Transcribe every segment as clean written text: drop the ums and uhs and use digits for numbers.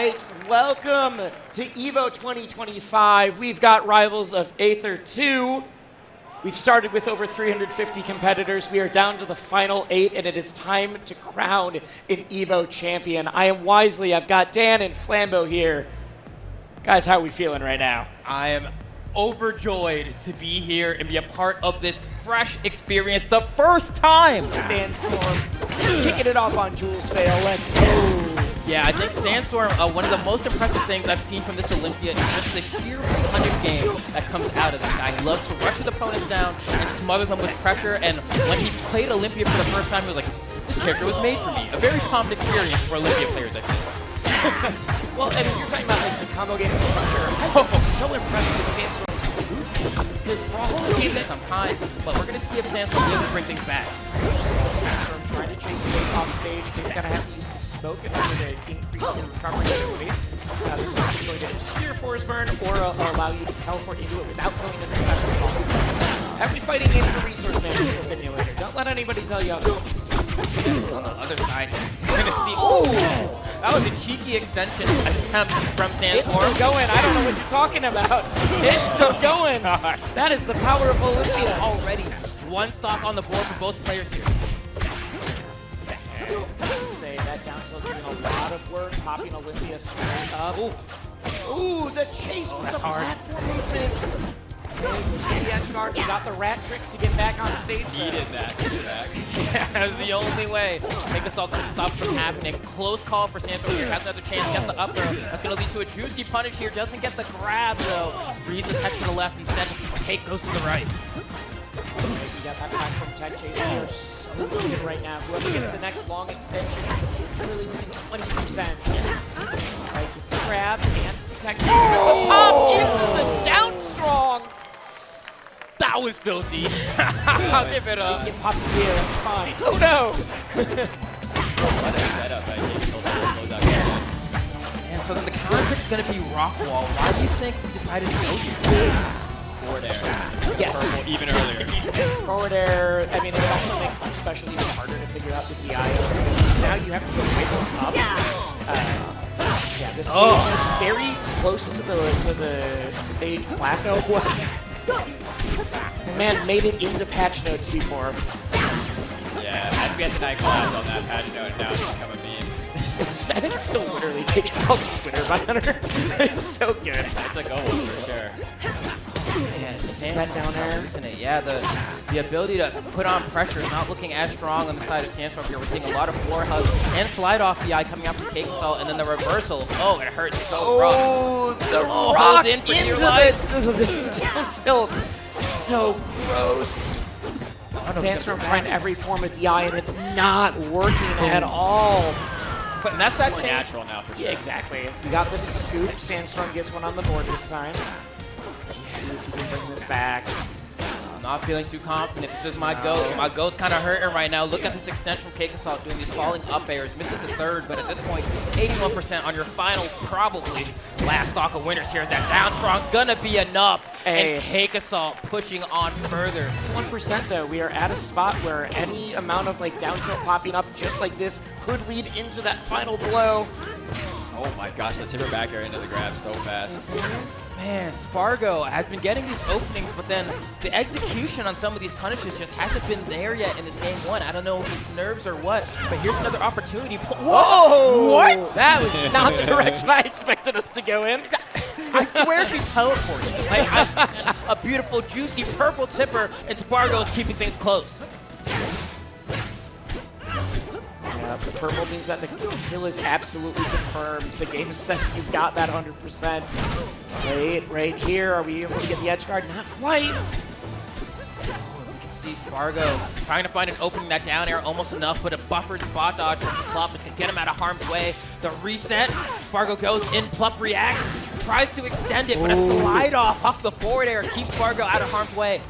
right, welcome to EVO 2025. We've got Rivals of Aether 2. We've started with over 350 competitors. We are down to the final 8, and it is time to crown an EVO champion. I am Wisely. I've got Dan and Flambeau here. Guys, how are we feeling right now? I am overjoyed to be here and be a part of this fresh experience the first time. Sandstorm kicking it off on Jules Fail. Let's go. Yeah, I think Sandstorm, one of the most impressive things I've seen from this Olympia is just the sheer punish game that comes out of this guy. He loves to rush his opponents down and smother them with pressure, and when he played Olympia for the first time, he was like, this character was made for me. A very common experience for Olympia players, I think. Well, I mean, you're talking about like the combo game with pressure. I'm so impressed with Sandstorm's movement because we're all seeing it some time, but we're going to see if Sandstorm is able to bring things back. Sandstorm trying to chase Wave off stage. He's going to have to use the smoke in order to increase the recovery ability. The smoke is going to obscure Force Burn or allow you to teleport into it without going into the special ball. Every fighting game is a resource management simulator. Don't let anybody tell you otherwise. On the other side, we're going to see... Oh! That was a cheeky extension attempt from Sandstorm. It's still going. I don't know what you're talking about. It's still going. That is the power of Olympia. Already one stock on the board for both players here. I'd say that down tilt doing a lot of work, popping Olympia straight up. Ooh, the chase with the platform movement. The edge guard, he got the rat trick to get back on stage. Needed that to get back. Yeah, that was the only way. CakeAssault couldn't stop from happening. Close call for Sandstorm here. Has another chance. Gets the up throw. That's going to lead to a juicy punish here. Doesn't get the grab though. Reads the tech to the left. Instead, Cake goes to the right. You got that platform tech chase. We are so good right now. Whoever gets the next long extension, really looking 20%. Right, gets the grab and the tech chase with the pop into the down strong. That was filthy. I'll give it up. Get popped here. It's fine. Oh no! What a setup by CakeAssault to close out game. And so then the counter pick's going to be Rock Wall. Why do you think he decided to go here? Forward air. Yes. Purple, even earlier. Forward air, I mean, it also makes Plup special even harder to figure out the DI. Because now you have to go right up. Yeah, this stage is very close to the stage plastic. The man made it into patch notes before. Yeah, SBS and I collabed on that patch note, and now it's become a meme. I think it's still literally CakeAssault's Twitter banner. It's so good. It's a goal for sure. Man, Is that down there? Yeah, the ability to put on pressure is not looking as strong on the side of Sandstorm here. We're seeing a lot of floor hugs and slide off BI coming out from CakeAssault, and then the reversal. Oh, it hurts so rough. Oh, the rock holds in for into the down tilt. So gross. Sandstorm trying every form of DI, and it's not working at all. But that's that More change. natural now for sure. Yeah, exactly. We got the scoop. Sandstorm gets one on the board this time. Let's see if he can bring this back. I'm not feeling too confident. This is my goat. My goat's kind of hurting right now. Look at this extension from CakeAssault doing these falling up airs. Misses the third, but at this point, 81% on your final, probably last stock of winners here. Is that down strong's gonna be enough. Hey. And CakeAssault pushing on further. 1% though, we are at a spot where any amount of like down tilt popping up just like this could lead into that final blow. Oh my gosh, that tipper back air into the grab so fast. Man, Sparg0 has been getting these openings, but then the execution on some of these punishes just hasn't been there yet in this game one. I don't know if it's nerves or what, but here's another opportunity. Whoa! What? That was not the direction I expected us to go in. I swear she teleported. Like, a beautiful, juicy purple tipper, and Sparg0's keeping things close. Yeah, the purple means that the kill is absolutely confirmed. The game is set. You've got that 100%. Right here. Are we able to get the edge guard? Not quite. You can see Sparg0 trying to find an opening. That down air almost enough, but a buffered spot dodge from Plup is going to get him out of harm's way. The reset. Sparg0 goes in. Plup reacts. Tries to extend it, but a slide off the forward air keeps Sparg0 out of harm's way.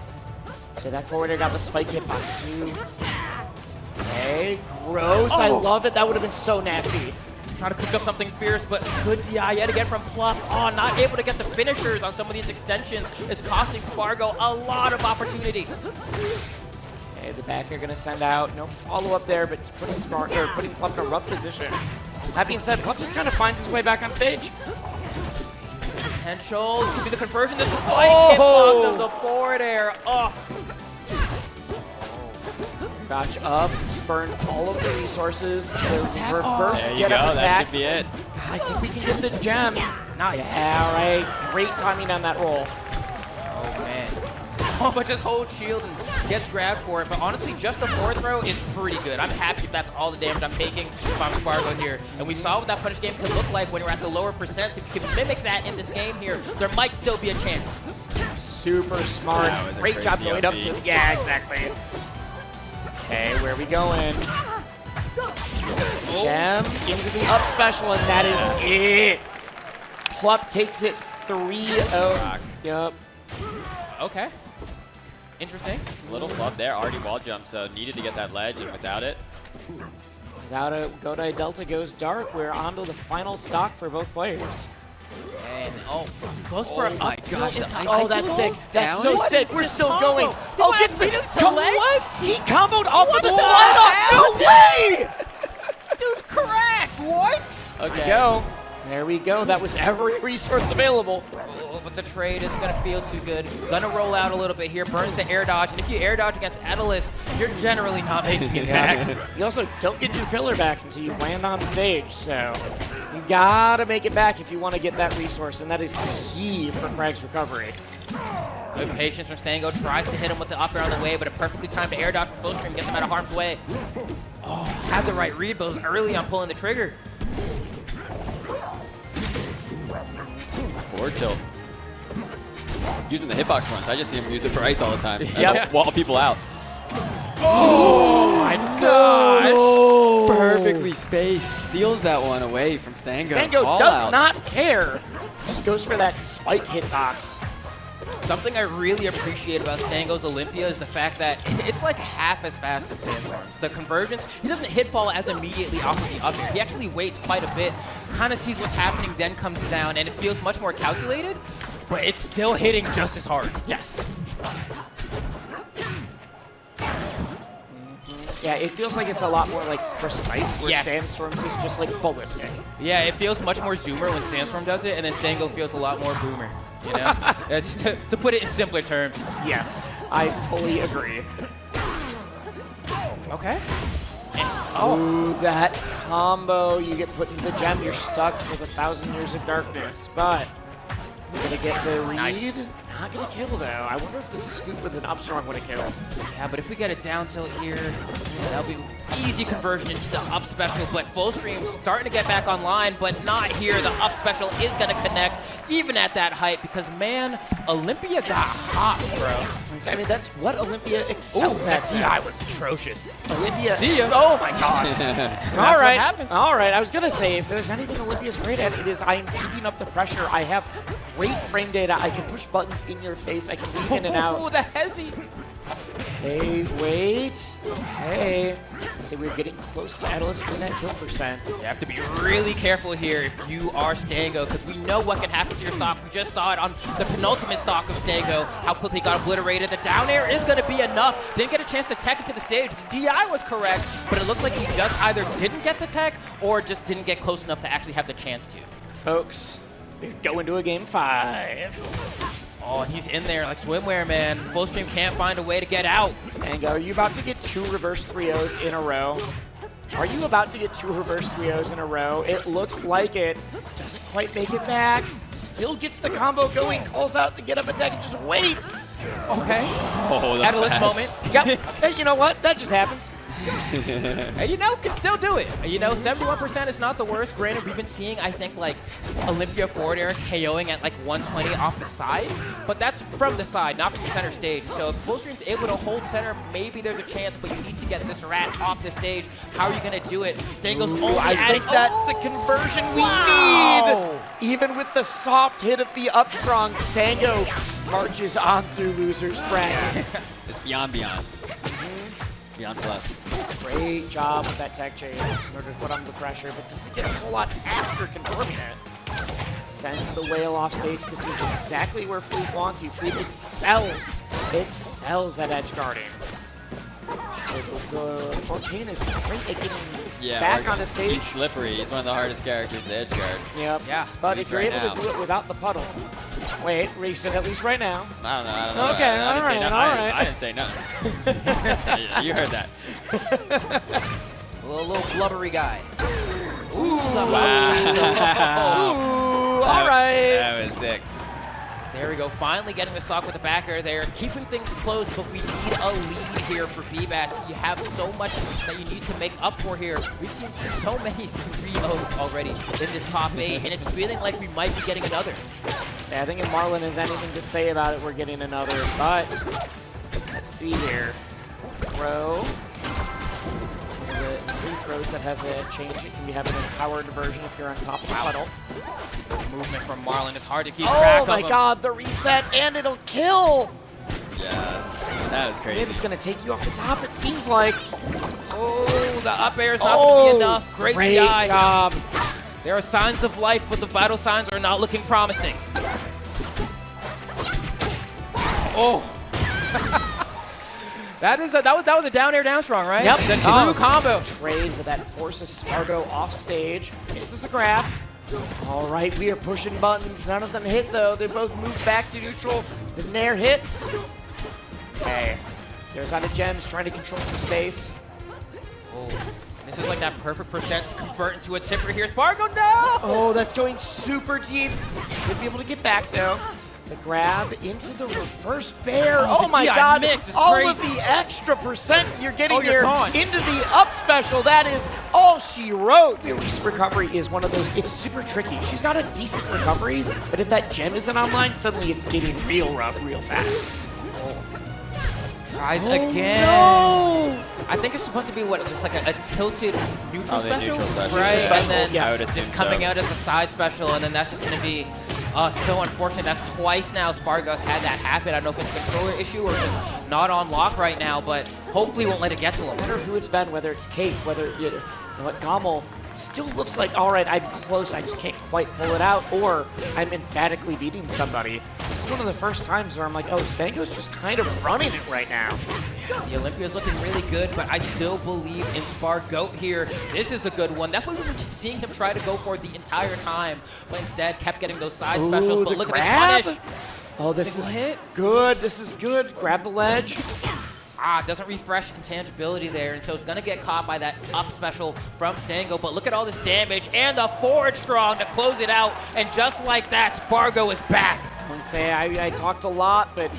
So that forward air got the spike hitbox too. Okay, gross. I love it. That would have been so nasty. Trying to cook up something fierce, but good DI yet again from Plup. Oh, not able to get the finishers on some of these extensions. It's costing Sparg0 a lot of opportunity. Okay, the back are going to send out. No follow-up there, but it's putting Plup in a rough position. That being said, Plup just kind of finds his way back on stage. Potential. This could be the conversion. This white hitbox of the forward air. Oh. Dodge up, just burn all of the resources. The reverse There you get go. up That attack. should be it. I think we can get the gem. Nice. Yeah, all right. Great timing on that roll. Oh, man. Oh, but just hold shield and gets grabbed for it. But honestly, just a forward throw is pretty good. I'm happy if that's all the damage I'm taking if I'm Sparg0 here. And we saw what that punish game could look like when you're at the lower percents. If you can mimic that in this game here, there might still be a chance. Super smart. That was a Great job crazy going up up to B. yeah, exactly. Okay, where are we going? Gem into the up special, and that is it. Plup takes it 3-0. Yep. Okay. Interesting. Little flub there, already wall jump, so needed to get that ledge, and without it, Without a Godai Delta goes dark. We're on to the final stock for both players. And goes for a my gosh, the ice Oh, that's sick. That's so What sick. is We're this still combo? going. He Oh, went gets the immediately to leg? what? He comboed off of the What slide off. No happened? way! Dude's correct. What? okay. Go. There we go. That was every resource available. Oh, but the trade isn't going to feel too good. Gonna roll out a little bit here. Burns the air dodge. And if you air dodge against Aether, you're generally not making it back. You also don't get your pillar back until you land on stage, so you gotta make it back if you want to get that resource, and that is key for Craig's recovery. Good patience from Stango. Tries to hit him with the up air on the way, but a perfectly timed air dodge from FullStream gets him out of harm's way. Oh, had the right read, but was early on pulling the trigger. Forward tilt. Using the hitbox once. I just see him use it for ice all the time. Yep. Wall people out. Oh my gosh! Perfectly spaced. Steals that one away from Stango. Stango All does out. not care. Just goes for that spike hitbox. Something I really appreciate about Stango's Olympia is the fact that it's like half as fast as Sandstorm's. The conversions, he doesn't hitball as immediately off of the up air. He actually waits quite a bit, kind of sees what's happening, then comes down, and it feels much more calculated, but it's still hitting just as hard. Yes. Yeah, it feels like it's a lot more like precise, where Yes. Sandstorm's is just like ballistic. Yeah, it feels much more zoomer when Sandstorm does it, and then Stango feels a lot more boomer. You know, That's to put it in simpler terms. Yes, I fully agree. Okay. Oh, that combo. You get put into the gem, you're stuck with 1,000 years of darkness, but gonna get the read. Nice. Not gonna kill though. I wonder if the scoop with an up strong would have killed. Yeah, but if we get a down tilt here, that'll be easy conversion into the up special. But FullStream starting to get back online, but not here. The up special is gonna connect, even at that height, because man, Olympia got hot, bro. I mean, that's what Olympia excels at. TI was atrocious. Olympia. See ya. Oh my god. All right. what happens. All right. I was gonna say, if there's anything Olympia's great at, it is I am keeping up the pressure. I have great frame data. I can push buttons in your face. I can weave in and Oh, out. the hezzy. Hey, wait. Hey. I'd say we're getting close to Atlas for that kill percent. You have to be really careful here if you are Stango, because we know what can happen to your stock. We just saw it on the penultimate stock of Stango, how quickly he got obliterated. The down air is going to be enough. Didn't get a chance to tech into the stage. The DI was correct, but it looks like he just either didn't get the tech or just didn't get close enough to actually have the chance to. Folks, we're going to a game 5. Oh, and he's in there like swimwear, man. FullStream can't find a way to get out. Stango, are you about to get 2 reverse 3-0s in a row? Are you about to get 2 reverse 3-0s in a row? It looks like it. Doesn't quite make it back. Still gets the combo going. Calls out the get up attack and just waits. Okay. Oh, that's Catalyst fast. moment. Yep. Hey, you know what? That just happens. And you know, can still do it. You know, 71% is not the worst. Granted, we've been seeing, I think, like, Olympia forward air KOing at like 120 off the side, but that's from the side, not from the center stage. So if FullStream's able to hold center, maybe there's a chance, but you need to get this rat off the stage. How are you going to do it? Stango's only I adding... think that's the conversion we Wow. need. Even with the soft hit of the up strong, Stango marches on through loser's bracket. It's beyond. Beyond plus. Great job with that tech chase in order to put on the pressure, but doesn't get a whole lot after confirming it. Sends the whale off stage. This is exactly where Fleet wants you. Fleet excels at edge guarding. So the Orcane is great at getting Yeah, back on the stage. He's slippery. He's one of the hardest characters to edge guard. Yep. Yeah, But at if you're least able right to do it without the puddle. Wait, reset at least right now. I don't know. Okay, I didn't say alright, nothing. alright. I didn't say nothing. Yeah, you heard that. A little blubbery guy. Ooh, Wow. Ooh, all right. That was sick. There we go, finally getting the stock with the backer there, keeping things close, but we need a lead here for Bbatts. You have so much that you need to make up for here. We've seen so many 3-0s already in this top 8, and it's feeling like we might be getting another. See, I think if Marlon has anything to say about it, we're getting another. But let's see here. Throw. The free throws that has a change. It can have an empowered version if you're on top of the puddle. Movement from Marlon is hard to keep track Oh of. my god, the reset, and it'll kill! Yeah, that was crazy. It's going to take you off the top, it seems like. Oh, the up air is not going to be enough. Great DI. job. There are signs of life, but the vital signs are not looking promising. Oh. that was a down air down strong, right? Yep. The true combo. Trade, but that forces Sparg0 off stage. Misses a grab. All right, we are pushing buttons. None of them hit, though. They both move back to neutral. The Nair hits. Okay. There's out of gems, trying to control some space. Oh, this is like that perfect percent to convert into a tipper here. Sparg0, no! Oh, that's going super deep. Should be able to get back, though. The grab into the reverse bear. Oh, the my DI god. mix is all crazy. of the extra percent you're getting Oh, you're here gone. into the up special. That is all she wrote. This recovery is one of those, it's super tricky. She's got a decent recovery, but if that gem isn't online, suddenly it's getting real rough real fast. Tries Oh, again. no! I think it's supposed to be what, just like a tilted neutral Oh, the special? neutral special. Right, Neutral special, and then yeah. I would assume just coming so. out as a side special, and then that's just going to be so unfortunate. That's twice now Sparg0's had that happen. I don't know if it's a controller issue or just not on lock right now, but hopefully won't let it get to him. No matter who it's been, whether it's Cake, whether you know what, Gommel still looks like, all right, I'm close, I just can't quite pull it out, or I'm emphatically beating somebody. This is one of the first times where I'm like, oh, Stango's just kind of running it right now. The Olympia's looking really good, but I still believe in Sparg0 here. This is a good one. That's what we were seeing him try to go for the entire time, but instead kept getting those side specials. Ooh, But the look grab. at this punish. Oh, this is Single hit. good. This is good. Grab the ledge. Doesn't refresh intangibility there, and so it's gonna get caught by that up special from Stango, but look at all this damage, and the forward strong to close it out, and just like that, Sparg0 is back. I wouldn't say I talked a lot, but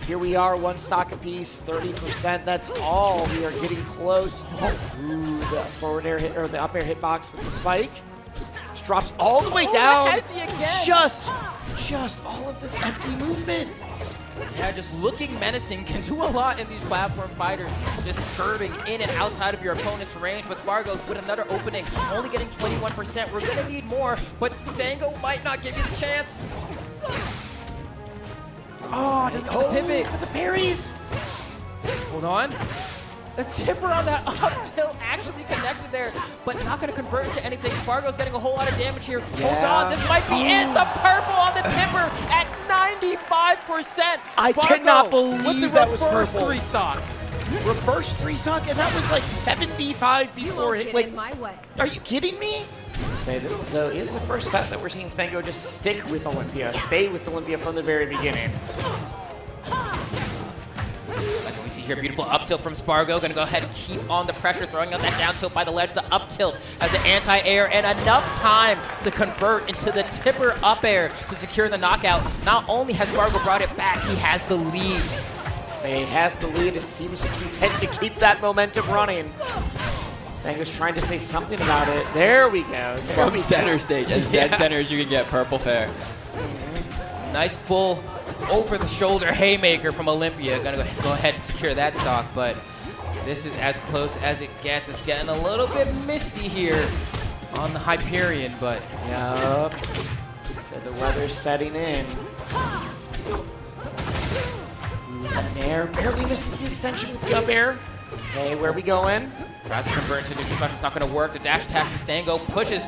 here we are, one stock apiece, 30%. That's all. We are getting close. Ooh, the forward air hit, or the up air hitbox with the spike. Just drops all the way down. has he again? Just all of this empty movement. Yeah, just looking menacing can do a lot in these platform fighters. Just skirting in and outside of your opponent's range. But Sparg0 with another opening, only getting 21%. We're gonna need more, but Stango might not give you the chance. Oh, doesn't get the pivot. With the parries. Hold on. The tipper on that up tilt actually connected there, but not going to convert into anything. Sparg0's getting a whole lot of damage here. Hold Yeah. on, this might be it. The purple on the tipper at 95%. I Sparg0 cannot with believe the that was reverse purple. 3-stock. Reverse 3-stock, and that was like 75 before it. Like, my way. are you kidding me? Say this though is the first set that we're seeing Stango just stick with Olympia, stay with Olympia from the very beginning. Like we see here, beautiful up tilt from Sparg0. Gonna go ahead and keep on the pressure, throwing out that down tilt by the ledge. The up tilt as the anti-air, and enough time to convert into the tipper up air to secure the knockout. Not only has Sparg0 brought it back, he has the lead. Say has the lead and seems content to keep that momentum running. Stango's trying to say something about it. There we go. There From we center go. stage, as dead center as you can get, purple fair. Nice full over-the-shoulder haymaker from Olympia. Gonna go ahead and secure that stock, but this is as close as it gets. It's getting a little bit misty here on the Hyperion, but Yup. So the weather's setting in. Up air barely misses the extension with the up air. Okay, where are we going? tries to convert into neutral special. It's not going to work. The dash attack from Stango pushes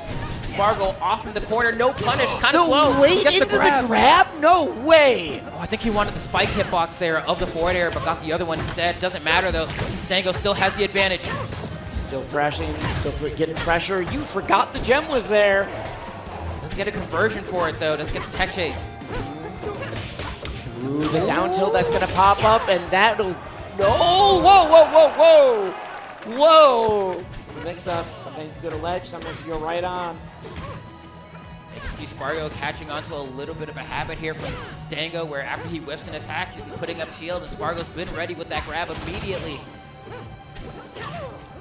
Sparg0 off in the corner. No punish. Kind of slow. Wait Gets into the grab? No way! Oh, I think he wanted the spike hitbox there of the forward air, but got the other one instead. Doesn't matter though. Stango still has the advantage. Still crashing, still getting pressure. You forgot the gem was there. Doesn't get a conversion for it though. Doesn't get the tech chase. Ooh, the down tilt that's gonna pop up, and that'll. No! Whoa, whoa, whoa, whoa! Whoa! Mix-ups. Sometimes you go to ledge, sometimes you go right on. You can see Sparg0 catching onto a little bit of a habit here from Stango, where after he whips an attack, he'll be putting up shield, and Sparg0's been ready with that grab immediately.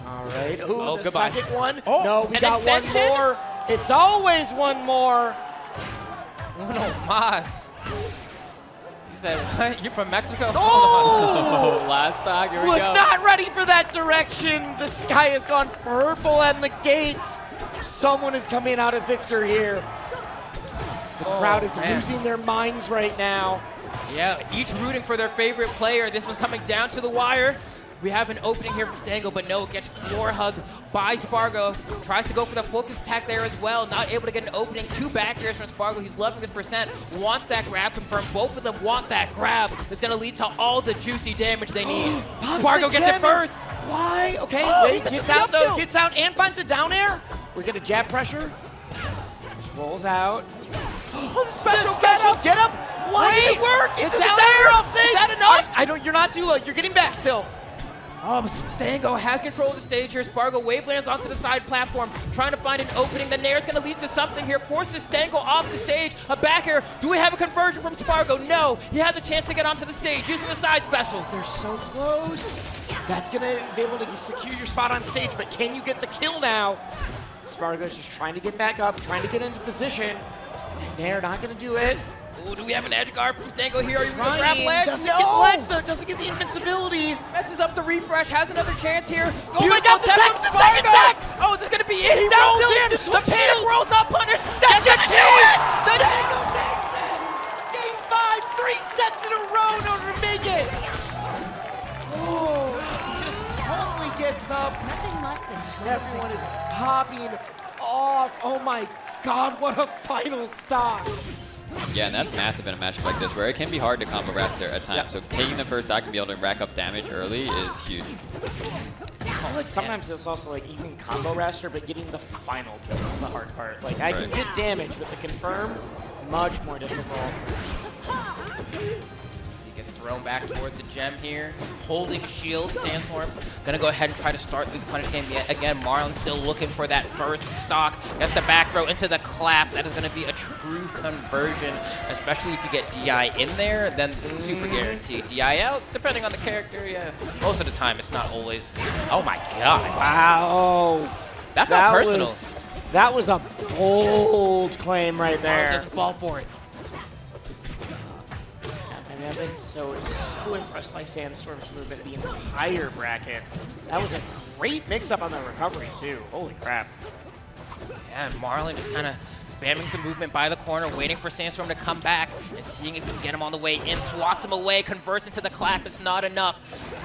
All right. Ooh, Oh, the goodbye. second one. Oh, No, we an got one extension? more. It's always one more. Uno mas. He said, what? You're from Mexico? Oh! Last stock, here we Was go. not ready for that direction. The sky has gone purple and the gates. Someone is coming out of victor here. The crowd is man. losing their minds right now. Yeah, each rooting for their favorite player. This one's coming down to the wire. We have an opening here from Stango, but no, gets floor hugged by Sparg0. Tries to go for the focus attack there as well. Not able to get an opening. 2 back airs from Sparg0. He's loving this percent. Wants that grab confirmed. Both of them want that grab. It's going to lead to all the juicy damage they need. Sparg0 gets it first. Why? Okay, Oh, wait, he gets misses out the up though, tilt. gets out and finds a down air. We're gonna jab pressure. Just rolls out. Oh, the Special get up. Why did it work? It's It's down down air air. off thing. Is that enough? I don't. You're not too low. You're getting back still. Oh, but Stango has control of the stage here. Sparg0 wave lands onto the side platform, trying to find an opening. The nair is going to lead to something here. Forces Stango off the stage. A back air. Do we have a conversion from Sparg0? No. He has a chance to get onto the stage using the side special. They're so close. That's gonna be able to secure your spot on stage, but can you get the kill now? Sparg0's just trying to get back up, trying to get into position. They're not gonna do it. Ooh, do we have an edge guard from Stango here? Are you going to grab Ryan ledge? doesn't No. get ledge though, doesn't get the invincibility. Messes up the refresh. Has another chance here. Oh my God, the tech, the second tech! Oh, this is going to be it. He Down rolls tilt, in. just The one panic shield. roll's not punished. That's Gets a it. chance! The Stango takes it! Game 5, 3 sets in a row in order to make it. Oh, he just totally gets up. Nothing less than Everyone terrific. is popping off. Oh my God, what a final stop. Yeah, and that's massive in a matchup like this, where it can be hard to combo raster at times. So taking the first stock and be able to rack up damage early is huge. Like sometimes it's also like you can combo raster, but getting the final kill is the hard part. Like I can Right. get damage, but the confirm, much more difficult. He gets thrown back towards the gem here, holding shield. Sandstorm gonna go ahead and try to start this punish game yet again. Marlon still looking for that first stock. Gets the back throw into the clap. That is gonna be a true conversion, especially if you get DI in there, then super guaranteed. DI out, depending on the character, yeah. Most of the time, it's not always. Oh my God. Wow. That felt personal. That was a bold claim right Marlon there. doesn't fall for it. I mean, I've been so impressed by Sandstorm's movement the entire bracket. That was a great mix-up on the recovery, too. Holy crap. Yeah, and Marlon just kind of spamming some movement by the corner, waiting for Sandstorm to come back and seeing if we can get him on the way in. Swats him away, converts into the clap. It's not enough.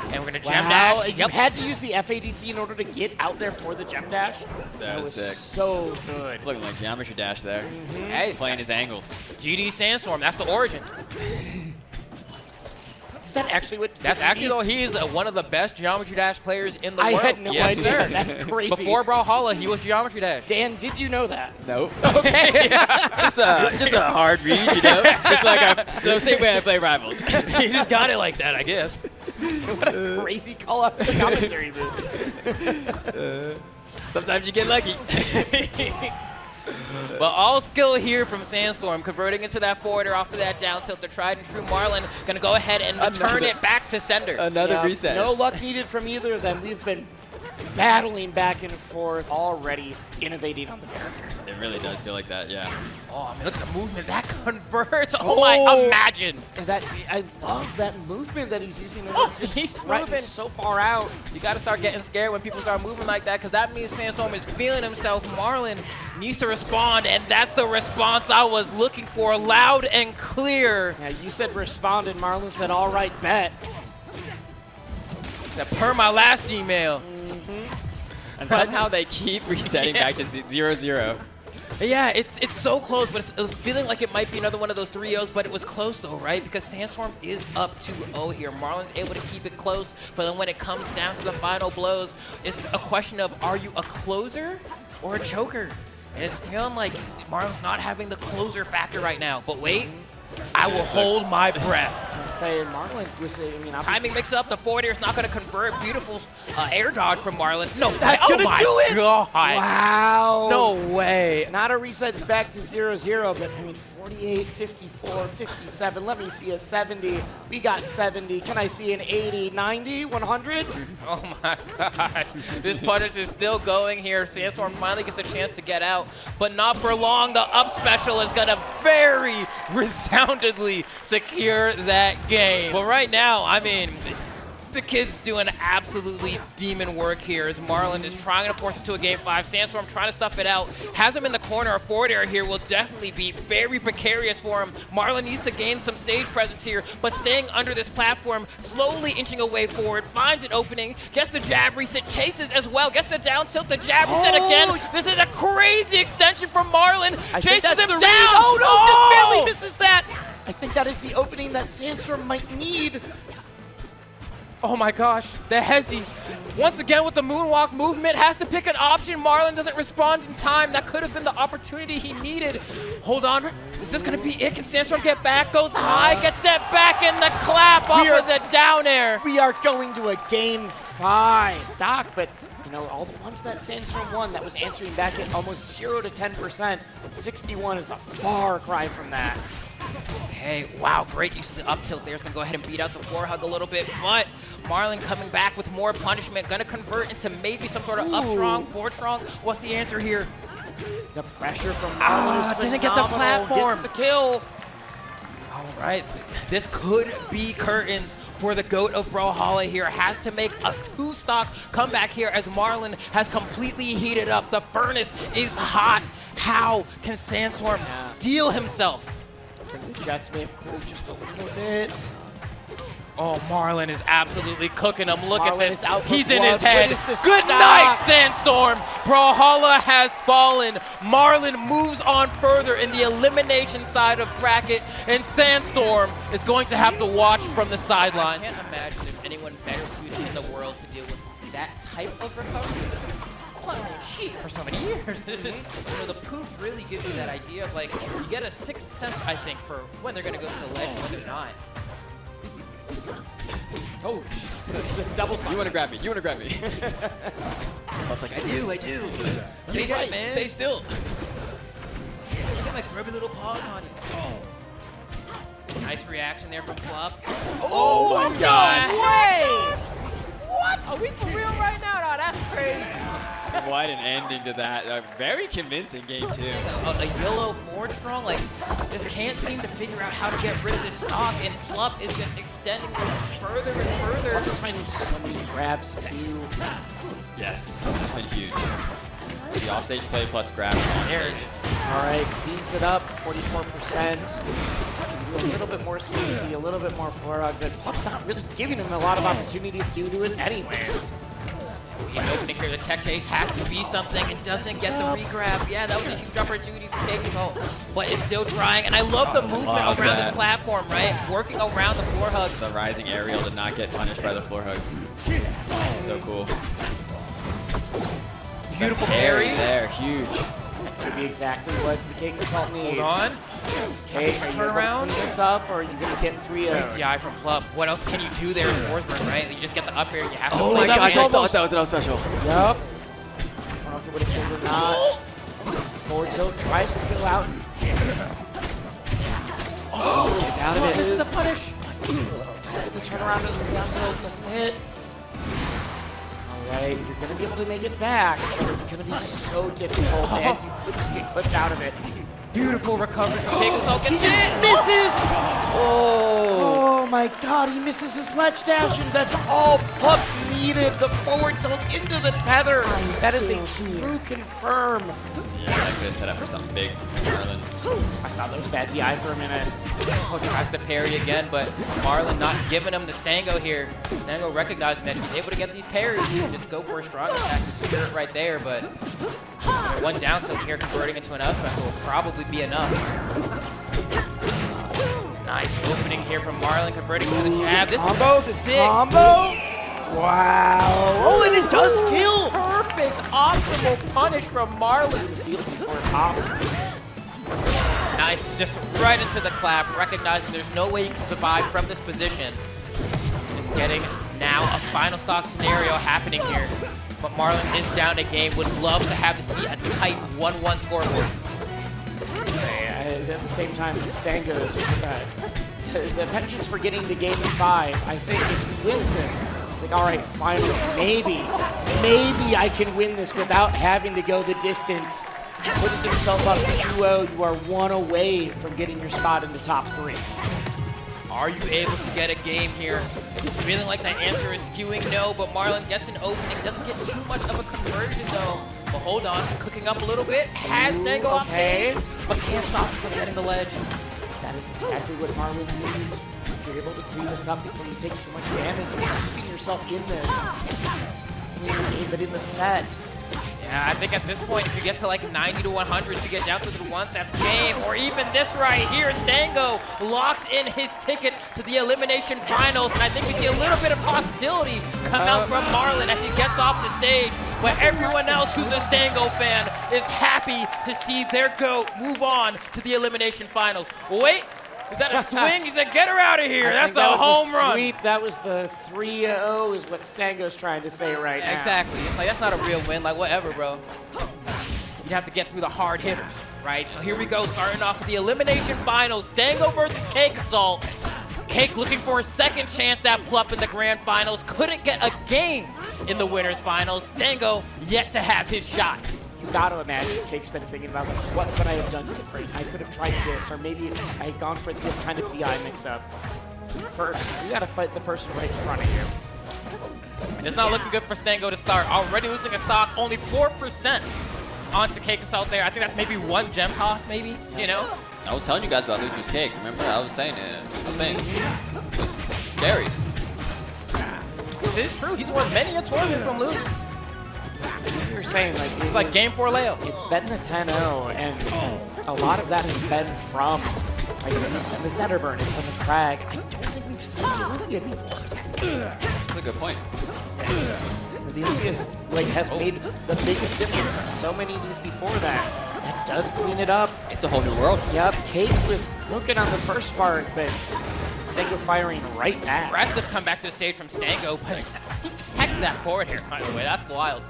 And we're going to gem Wow, dash. you had to use the FADC in order to get out there for the gem dash. That was sick. So good. Looking like geometry dash there. Hey, Playing his angles. GD Sandstorm, that's the origin. Is that actually what? That's actually, though, he is one of the best Geometry Dash players in the I world. had no Yes, idea. sir. That's crazy. Before Brawlhalla, he was Geometry Dash. Dan, did you know that? Nope. Okay. just a hard read, you know? Just like the same way I play Rivals. He just got it like that, I guess. What a crazy call up to commentary booth. Sometimes you get lucky. But all skill here from Sandstorm, converting into that forwarder off of that down tilt. The tried and true Marlon gonna go ahead and return it back to sender. Another Yeah, reset. No luck needed from either of them. We've been battling back and forth, already innovating on the character. It really does feel like that, yeah. Oh, I mean, look at the movement. That converts. Oh, my, imagine. And that I love that movement that he's using. Oh, Just he's right moving. so far out. You got to start getting scared when people start moving like that, because that means Sandstorm is feeling himself. Marlon needs to respond, and that's the response I was looking for, loud and clear. Yeah, you said respond, and Marlon said, all right, bet. That per my last email. And somehow they keep resetting back to 0-0. Yeah, it's so close, but it's feeling like it might be another one of those 3-0s, but it was close though, right? Because Sandstorm is up 2-0 here. Marlon's able to keep it close, but then when it comes down to the final blows, it's a question of, are you a closer or a choker? And it's feeling like Marlon's not having the closer factor right now. But wait, I will hold my breath. I'd say Marlon was, I mean, obviously. Timing mix up. The forward air is not going to convert. Beautiful air dodge from Marlon. No, That's gonna do it! God. Wow. No way. Not a resets back to 0-0, but I mean, 48, 54, 57. Let me see a 70. We got 70. Can I see an 80, 90, 100? Oh my gosh. This punish is still going here. Sandstorm finally gets a chance to get out, but not for long. The up special is going to very resoundingly secure that game. But right now, I mean, the kid's doing absolutely demon work here as Marlon is trying to force it to a game 5. Sandstorm trying to stuff it out. Has him in the corner. A forward air here will definitely be very precarious for him. Marlon needs to gain some stage presence here, but staying under this platform, slowly inching away forward, finds an opening, gets the jab reset, chases as well, gets the down tilt, the jab reset again. This is a crazy extension from Marlon. Chases him down. Oh no, just barely misses that. I think that is the opening that Sandstorm might need. Oh my gosh, the Hezi, once again with the moonwalk movement, has to pick an option. Marlon doesn't respond in time. That could have been the opportunity he needed. Hold on, is this gonna be it? Can Sandstorm get back? Goes high, gets it back in the clap off of the down air. We are going to a game 5 stock, but you know, all the ones that Sandstorm won, that was answering back at almost 0 to 10%. 61 is a far cry from that. Okay, wow, great use of the up tilt there. It's gonna go ahead and beat out the floor hug a little bit, but Marlon coming back with more punishment, gonna convert into maybe some sort of up strong, forward strong. What's the answer here? The pressure from Marlon is phenomenal. Didn't get the platform. Gets the kill. All right, this could be curtains for the GOAT of Brawlhalla here. Has to make a 2-stock comeback here as Marlon has completely heated up. The furnace is hot. How can Sandstorm steal himself? I think the Jets may have cooled just a little bit. Oh, Marlon is absolutely cooking him. Look at this. He's in blood. his head. Good Stop? night, Sandstorm. Brawlhalla has fallen. Marlon moves on further in the elimination side of bracket, and Sandstorm is going to have to watch from the sideline. I can't imagine if anyone better suited in the world to deal with that type of recovery. Cheat for so many years. This is, you know, the poof really gives you that idea of like, you get a sixth sense, I think, for when they're going to go to the ledge and when they're not. Oh, this is the double spot. You want to grab me. You want to grab me. I was like, I do. Stay still, man. Stay still. Look at my grubby little paws on you. Oh. Nice reaction there from Plup. Oh my gosh. Way! What? Are we for real right now? No, that's crazy. What an ending to that. A very convincing game, too. A yellow forward strong, like, just can't seem to figure out how to get rid of this stock, and Plup is just extending it further and further. Plup is finding so many grabs, too. Yes, that's been huge. The offstage play plus grab. There it is. All right, cleans it up, 44%. A little bit more CC, a little bit more floor hug, but Plup's not really giving him a lot of opportunities to do it anyways. In opening here, the tech chase has to be something and doesn't get the re-grab. Yeah, that was a huge opportunity for CakeAssault, but it's still trying. And I love the movement around this platform, right? Working around the floor hug. The rising aerial did not get punished by the floor hug. So cool. Beautiful parry there, huge. That could be exactly what the CakeAssault needs. Hold on. Okay, are you going to clean this up, or are you going to get 3-0? Great DI from Plup. What else can you do there as Forsberg, right? You just get the up air, you have to Oh my gosh, I thought that was an up special. Yep. I don't know if it would have killed or not. Forward tilt tries to go out. Oh, gets out of it. This is the punish. Doesn't get the turnaround of the down tilt, doesn't hit. All right, you're going to be able to make it back, but it's going to be so difficult, and you could just get clipped out of it. Beautiful recovery from CakeAssault. He just misses! Oh my god, he misses his ledge dash, and that's all Plup needed. The forward tilt into the tether. That is a true confirm. Yeah, I like this setup for something big. Marlon. I thought that was bad DI for a minute. Oh, tries to parry again, but Marlon not giving him the Stango here. Stango recognizing that he's able to get these parries and just go for a strong attack and secure it right there, but One down tilt here converting into an up special will probably be enough. Nice opening here from Marlon, converting to the jab. This combo, is sick. Wow. Oh, and it does kill. Perfect, optimal punish from Marlon. Field before top. Nice, just right into the clap, recognizing there's no way you can survive from this position. Just getting now a final stock scenario happening here. But Marlon is down a game, would love to have this be a tight 1-1 scoreboard. At the same time, Stango's the penchant's for getting to game 5. I think if he wins this, it's like, all right, finally, maybe I can win this without having to go the distance. Puts himself up 2-0. You are 1 away from getting your spot in the top 3. Are you able to get a game here? It's feeling like the answer is skewing no, but Marlon gets an opening. Doesn't get too much of a conversion though. But hold on, cooking up a little bit. Has Stango off stage, but can't stop him from getting the ledge. That is exactly what Marlon needs. If you're able to clean this up before you take too much damage, you're keeping yourself in this. But in the set. Yeah, I think at this point, if you get to like 90 to 100, you get down to the ones, that's game. Or even this right here, Stango locks in his ticket to the elimination finals. And I think we see a little bit of hostility come out from Marlon as he gets off the stage. But everyone else who's a Stango fan is happy to see their GOAT move on to the elimination finals. Wait, is that a swing? He said, get her out of here. That's a home run. Sweep. That was the 3-0 is what Stango's trying to say right now. Exactly. It's like, that's not a real win. Like, whatever, bro. You'd have to get through the hard hitters, right? So here we go, starting off with the elimination finals. Stango versus CakeAssault. Cake looking for a second chance at Plup in the grand finals. Couldn't get a game in the winners finals. Stango yet to have his shot. You got to imagine Cake's been thinking about, like, what could I have done different? I could have tried this, or maybe I had gone for this kind of DI mix-up. First, you got to fight the person right in front of you. It's not looking good for Stango to start. Already losing a stock, only 4% onto CakeAssault there. I think that's maybe 1 gem toss, maybe, you know? I was telling you guys about Loser's Cake. Remember, I was saying it. The thing. It was scary. This is true. He's won many a tournament from losing. You're saying, like, It's like game 4 Leo. it's been the 10-0, and a lot of that has been from, like, it's been the Zetterburn, it's been the Crag. I don't think we've seen the Olympia before. That's a good point. The Olympia like, has made the biggest difference in so many of these before that. That does clean it up. It's a whole new world. Yep, Cake was looking on the first Sparg, but Stango firing right back. Aggressive come back to the stage from Stango, but he tagged that forward here, by the way. That's wild.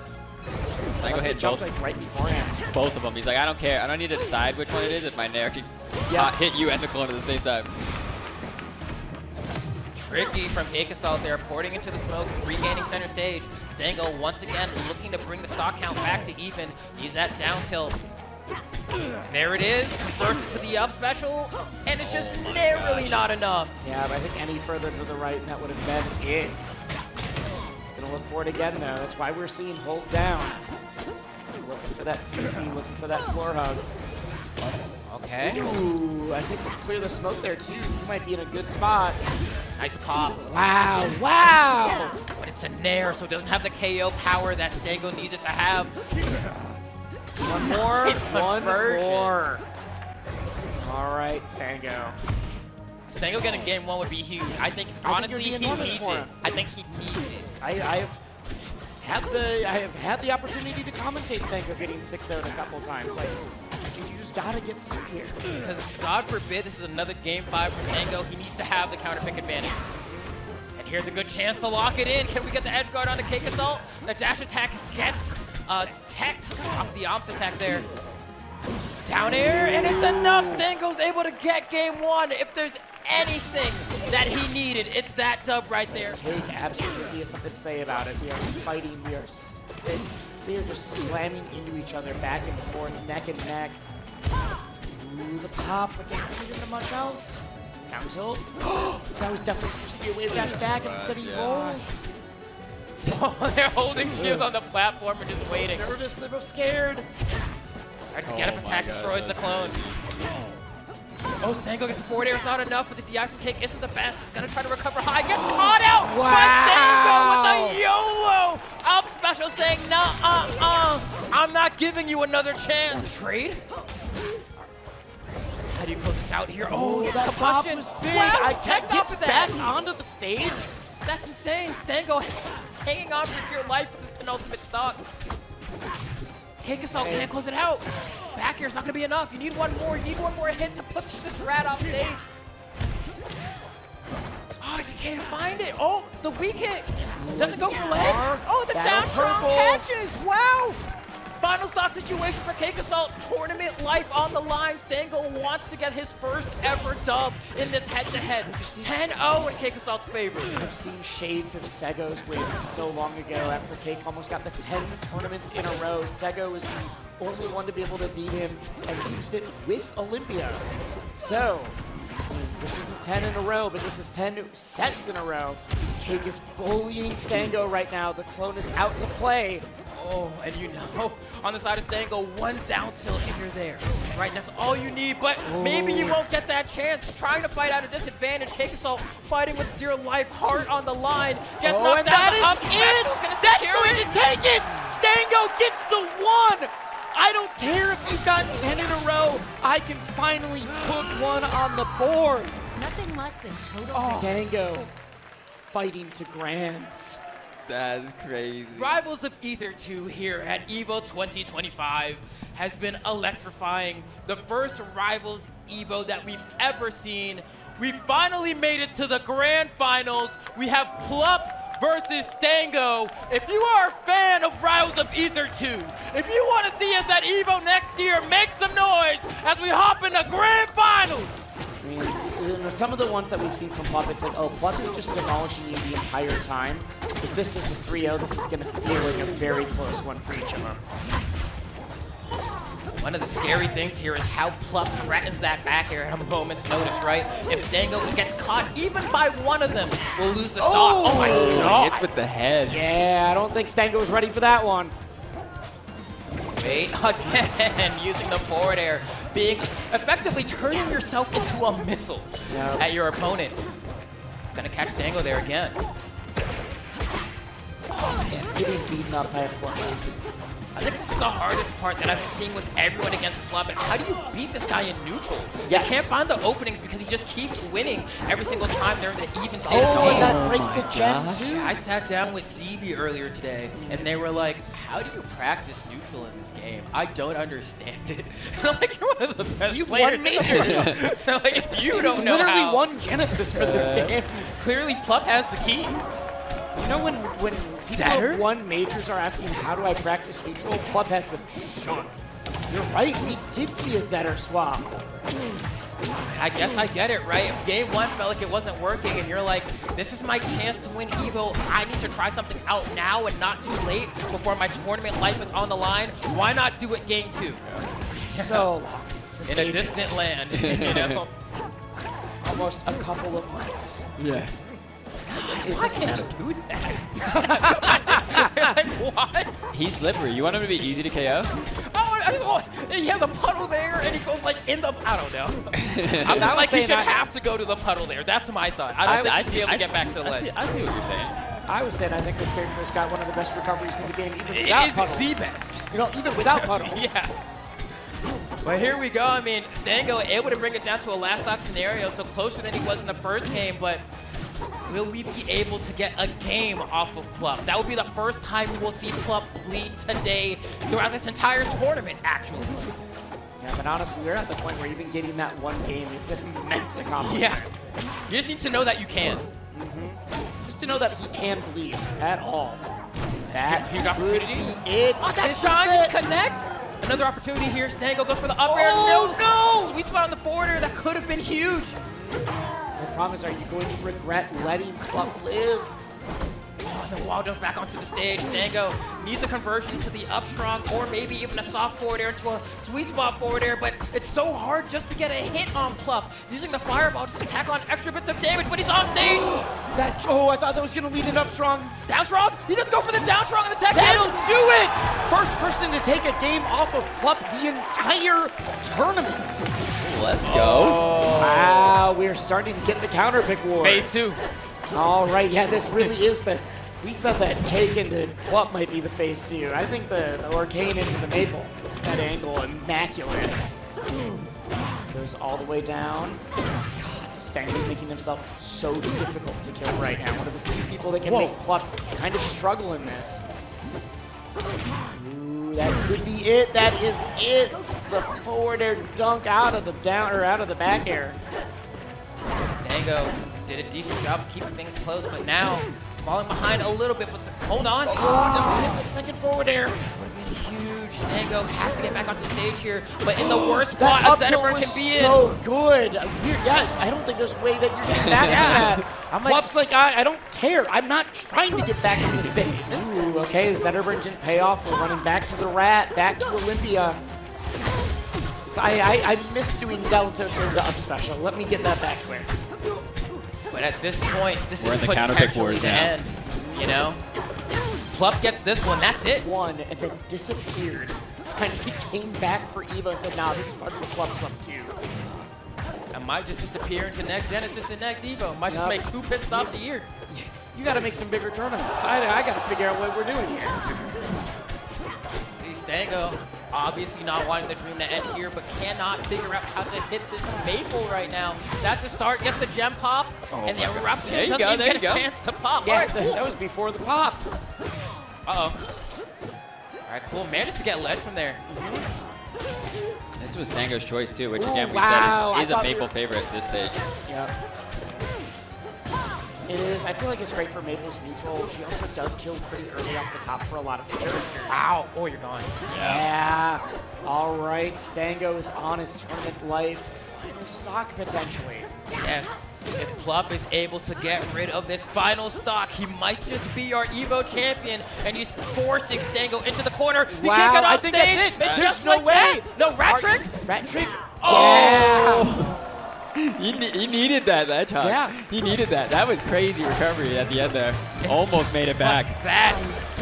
Stango hit jumped both, like right beforehand. both of them. He's like, I don't care. I don't need to decide which one it is if my Nair can hit you and the clone at the same time. Tricky from CakeAssault there, porting into the smoke, regaining center stage. Stango once again looking to bring the stock count back to even. He's at down tilt. There it is, converts it to the up special, and it's just narrowly not enough. Yeah, but I think any further to the right, that would have been it. He's going to look for it again, though. That's why we're seeing hold down. Looking for that CC, looking for that floor hug. Okay. Ooh, I think we'll clear the smoke there, too. You might be in a good spot. Nice pop. Wow, wow! But it's a Nair, so it doesn't have the KO power that Stango needs it to have. One more, one conversion. more. All right, Stango. Stango getting game 1 would be huge. I think, honestly, he you're needs being honest it. for him. I think he needs it. I have had the opportunity to commentate Stango getting 6-0 a couple times. Like, you just gotta get through here. Because God forbid this is another game 5 for Stango. He needs to have the counter pick advantage. And here's a good chance to lock it in. Can we get the edge guard on the CakeAssault? The dash attack gets teched off the ops attack there. Down air, and it's enough. Stango's able to get game 1. If there's anything that he needed, it's that dub right there. Cake absolutely has something to say about it. We are fighting. We are just slamming into each other, back and forth, neck and neck. Ooh, the pop, but doesn't get into much else. Down tilt. That was definitely supposed to be a wave dash back, and instead he rolls. Oh, they're holding shield on the platform and just waiting. They're both scared. Get up attack destroys the clone. Oh, Stango gets the forward air. It's not enough, but the DI from Cake isn't the best. He's going to try to recover high. Gets caught out by Stango with a YOLO. Up special saying, I'm not giving you another chance. The trade? How do you close this out here? Oh, that pop combustion. was big. Wow, I checked gets off of that. back onto the stage. That's insane. Stango hanging on for dear life with this penultimate stock. CakeAssault can't close it out. Back air's not going to be enough. You need one more. You need one more hit to push this rat off stage. Oh, he can't find it. Oh, the weak hit. Doesn't go for ledge. Oh, the down strong catches. Wow. Final stock situation for CakeAssault. Tournament life on the line. Stango wants to get his first ever dub in this head-to-head. 10-0 in CakeAssault's favor. I've seen shades of Sego's win so long ago after Cake almost got the 10 tournaments in a row. Sego was the only one to be able to beat him and used it with Olympia. So, this isn't 10 in a row, but this is 10 sets in a row. Cake is bullying Stango right now. The clone is out to play. Oh, and you know, on the side of Stango, one down tilt and you're there. Right, that's all you need, but maybe you won't get that chance. Trying to fight out a disadvantage. CakeAssault fighting with dear life, heart on the line. Gets knocked and down. that is it! That's going to take it! Stango gets the one! I don't care if you've got 10 in a row. I can finally put one on the board. Nothing less than total. Stango fighting to grands. That's crazy. Rivals of Aether 2 here at EVO 2025 has been electrifying. The first Rivals EVO that we've ever seen. We finally made it to the grand finals. We have Plup versus Stango. If you are a fan of Rivals of Aether 2, if you want to see us at EVO next year, make some noise as we hop in the grand finals. I mean, some of the ones that we've seen from Plup, it's like, oh, Plup is just demolishing you the entire time. If this is a 3-0, this is going to feel like a very close one for each of them. One of the scary things here is how Plup threatens that back air at a moment's notice, right? If Stango gets caught even by one of them, we'll lose the stock. Oh my god! Hits with the head. Yeah, I don't think Stango was ready for that one. Wait, again, using the forward air, being effectively turning yourself into a missile at your opponent. Gonna catch Stango there again. Just getting beaten up by a Plup. I think this is the hardest part that I've been seeing with everyone against Plup. Is how do you beat this guy in neutral? Yes. You can't find the openings because he just keeps winning every single time they're in the even state of Oh, game. and that breaks the gem too. I sat down with ZB earlier today, and they were like, how do you practice neutral in this game? I don't understand it. And I'm like, you're one of the best You've players. won majors. So like, if you He's don't know literally how, won Genesis for this game. clearly Plup has the key. You know when people who won majors are asking, how do I practice neutral? Plup has them shocked. You're right, we did see a Zetter swap. I guess I get it, right? If game one felt like it wasn't working and you're like, this is my chance to win EVO, I need to try something out now and not too late before my tournament life is on the line, why not do it game two? So long. In a distant land, you know? Almost a couple of months. Yeah. Why can't I do that? Like, what? He's slippery. You want him to be easy to KO? Oh, I just want, he has a puddle there and he goes like in the, I don't know. I'm just like, he should have to go to the puddle there. That's my thought. I don't think he'd be able to get back to the ledge. I see what you're saying. I was saying I think this character's got one of the best recoveries in the game, even without puddle. It is the best. You know, even without puddle. Yeah. But here we go. I mean, Stango able to bring it down to a last stock scenario, so closer than he was in the first game, but will we be able to get a game off of Plup? That will be the first time we will see Plup bleed today throughout this entire tournament, actually. Yeah, but honestly, we're at the point where even getting that one game is an immense accomplishment. Yeah. You just need to know that you can. Just to know that he can bleed at all. That Huge opportunity. It's Oh, that's this is trying it. to connect. Another opportunity here. Stango goes for the up air. Oh, no! Sweet spot on the forwarder. That could have been huge. The problem is, are you going to regret letting Plup live? Oh, the wall jumps back onto the stage. Stango needs a conversion to the up strong or maybe even a soft forward air into a sweet spot forward air, but it's so hard just to get a hit on Plup. Using the fireball just to tack on extra bits of damage, but he's off stage. I thought that was going to lead it up strong. Down strong? He doesn't go for the down strong on the tech That'll hit. do it! First person to take a game off of Plup the entire tournament. Let's go. Wow, we're starting to get the counter pick wars. Phase 2. All right, yeah, this really is the. We said that Cake into Plup might be the phase 2. I think the Arcane into the Maple. That angle, immaculate. Goes all the way down. God, Stango's making himself so difficult to kill right now. One of the few people that can make Plup kind of struggle in this. Ooh, that could be it. That is it. The forward air dunk out of the down or out of the back air. Stango did a decent job of keeping things close, but now falling behind a little bit. But hold on. Oh, doesn't hit the second forward air. Huge. Stango has to get back onto stage here, but in the worst That spot a up tilt Zetterberg was can be so good. Yeah, I don't think there's a way that you're getting back at that. I'm like- Plup's like, I don't care. I'm not trying to get back on the stage. Ooh, okay, Zetterberg didn't pay off. We're running back to the Rat, back to Olympia. So I missed doing Delta to the up special. Let me get that back quick. in. But at this point, this We're is in the counter pick potentially wars the now. end. You know? Plup gets this one, that's it. One, and then disappeared. Finally came back for Evo and said, nah, this is part of the Plup Club too. I might just disappear into next Genesis and next Evo. Might just Yep. make 2 pit stops a year. You gotta make some bigger tournaments. I gotta figure out what we're doing here. See, Stango obviously not wanting the dream to end here, but cannot figure out how to hit this Maple right now. That's a start, gets the gem pop, and the my God. eruption There you doesn't go, even there get you a go. chance to pop. Yeah, All right, cool. that was before the pop. Uh-oh. All right, cool. Managed to get ledge from there. This was Stango's choice too, which Ooh, again we wow, said is I a thought we Maple were- favorite at this stage. Yep. It is. I feel like it's great for Maple's neutral. She also does kill pretty early off the top for a lot of characters. Ow. Oh, you're gone. Yeah. All right. Stango is on his tournament life. Final stock potentially. Yes. If Plup is able to get rid of this final stock, he might just be our Evo champion, and he's forcing Stango into the corner. He Wow, can't get I off think stage. that's it. It's There's just no like way. that. No, rat trick? Rat trick. Oh! He needed that shot. Yeah. He needed that. That was crazy recovery at the end there. Almost made it back. That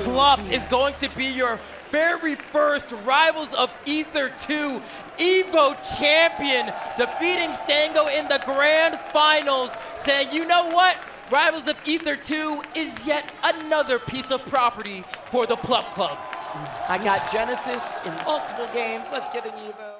Plup is going to be your very first Rivals of Aether 2 Evo champion, defeating Stango in the grand finals, saying, you know what? Rivals of Aether 2 is yet another piece of property for the Plup Club. I got Genesis in multiple games. Let's get an Evo.